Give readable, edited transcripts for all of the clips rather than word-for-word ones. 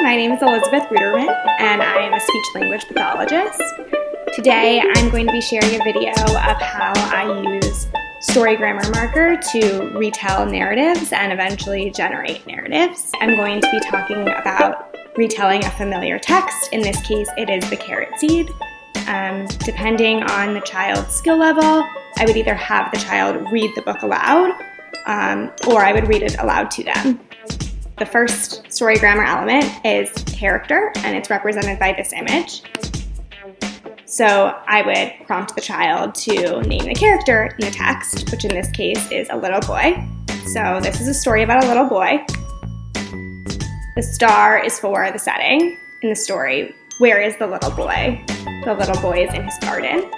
my name is Elizabeth Ruderman, and I am a speech-language pathologist. Today, I'm going to be sharing a video of how I use story grammar marker to retell narratives and eventually generate narratives. I'm going to be talking about retelling a familiar text. In this case, it is the carrot seed. Depending on the child's skill level, I would either have the child read the book aloud, or I would read it aloud to them. The first story grammar element is character, and it's represented by this image. So I would prompt the child to name the character in the text, which in this case is a little boy. So this is a story about a little boy. The star is for the setting in the story. Where is the little boy? The little boy is in his garden.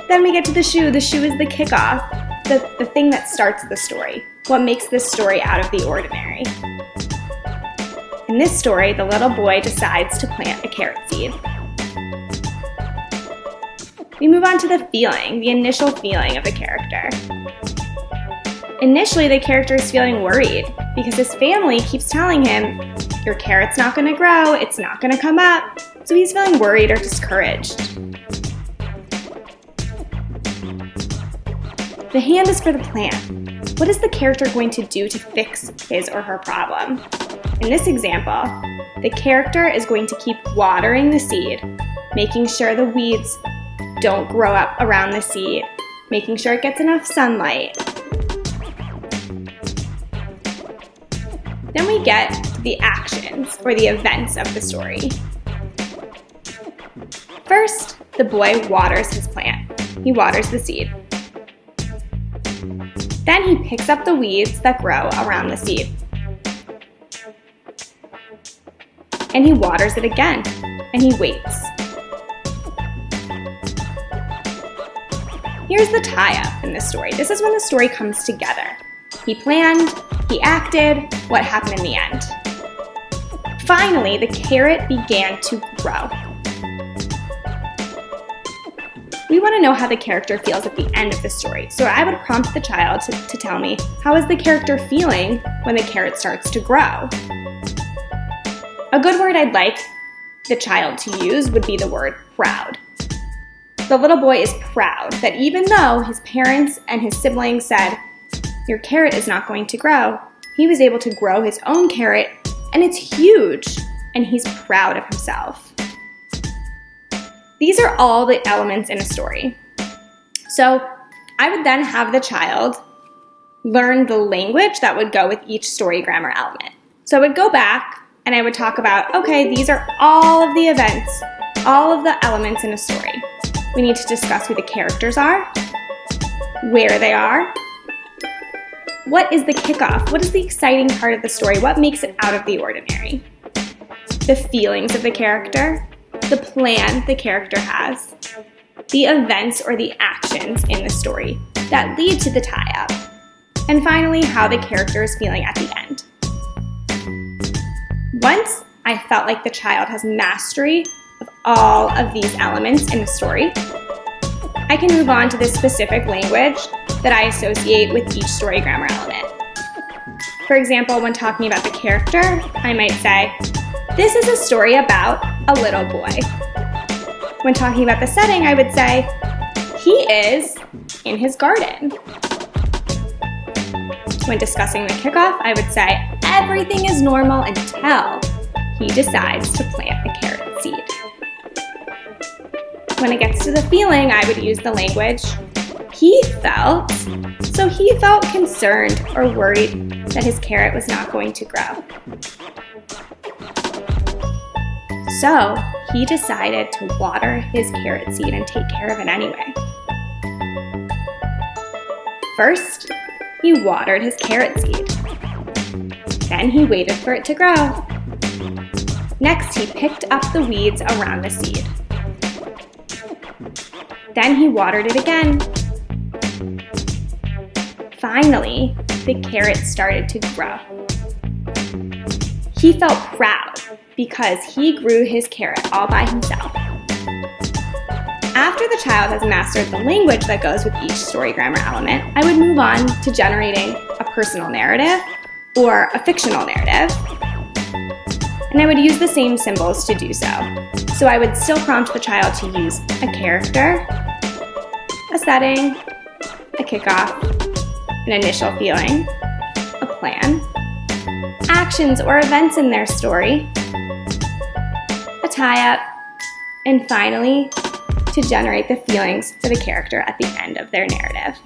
Then we get to the shoe. The shoe is the kickoff, the thing that starts the story. What makes this story out of the ordinary? In this story, the little boy decides to plant a carrot seed. We move on to the feeling, the initial feeling of the character. Initially, the character is feeling worried because his family keeps telling him, your carrot's not going to grow, it's not going to come up. So he's feeling worried or discouraged. The hand is for the plan. What is the character going to do to fix his or her problem? In this example, the character is going to keep watering the seed, making sure the weeds don't grow up around the seed, making sure it gets enough sunlight. Then we get to the actions or the events of the story. First, the boy waters his plant. He waters the seed. Then he picks up the weeds that grow around the seed. And he waters it again, and he waits. Here's the tie-up in this story. This is when the story comes together. He planned, he acted, what happened in the end? Finally, the carrot began to grow. We want to know how the character feels at the end of the story. So I would prompt the child to tell me, how is the character feeling when the carrot starts to grow? A good word I'd like the child to use would be the word proud. The little boy is proud that even though his parents and his siblings said, your carrot is not going to grow, he was able to grow his own carrot, and it's huge, and he's proud of himself. These are all the elements in a story. So I would then have the child learn the language that would go with each story grammar element. So I would go back and I would talk about, okay, these are all of the events, all of the elements in a story. We need to discuss who the characters are, where they are, what is the kickoff, what is the exciting part of the story, what makes it out of the ordinary, the feelings of the character, the plan the character has, the events or the actions in the story that lead to the tie-up, and finally, how the character is feeling at the end. Once I felt like the child has mastery of all of these elements in the story, I can move on to the specific language that I associate with each story grammar element. For example, when talking about the character, I might say, this is a story about a little boy. When talking about the setting, I would say, he is in his garden. When discussing the kickoff, I would say, everything is normal until he decides to plant a carrot seed. When it gets to the feeling, I would use the language, he felt, so he felt concerned or worried that his carrot was not going to grow. So he decided to water his carrot seed and take care of it anyway. First, he watered his carrot seed. Then he waited for it to grow. Next, he picked up the weeds around the seed. Then he watered it again. Finally, the carrot started to grow. He felt proud because he grew his carrot all by himself. After the child has mastered the language that goes with each story grammar element, I would move on to generating a personal narrative or a fictional narrative. And I would use the same symbols to do so. So I would still prompt the child to use a character, a setting, a kickoff, an initial feeling, a plan, actions or events in their story, a tie-up, and finally, to generate the feelings for the character at the end of their narrative.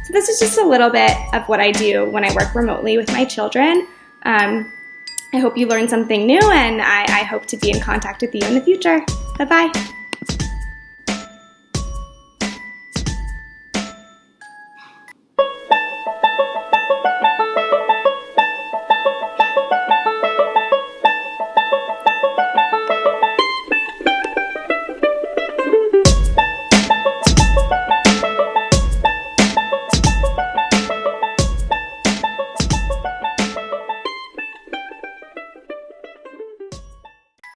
So this is just a little bit of what I do when I work remotely with my children. I hope you learned something new, and I hope to be in contact with you in the future. Bye-bye.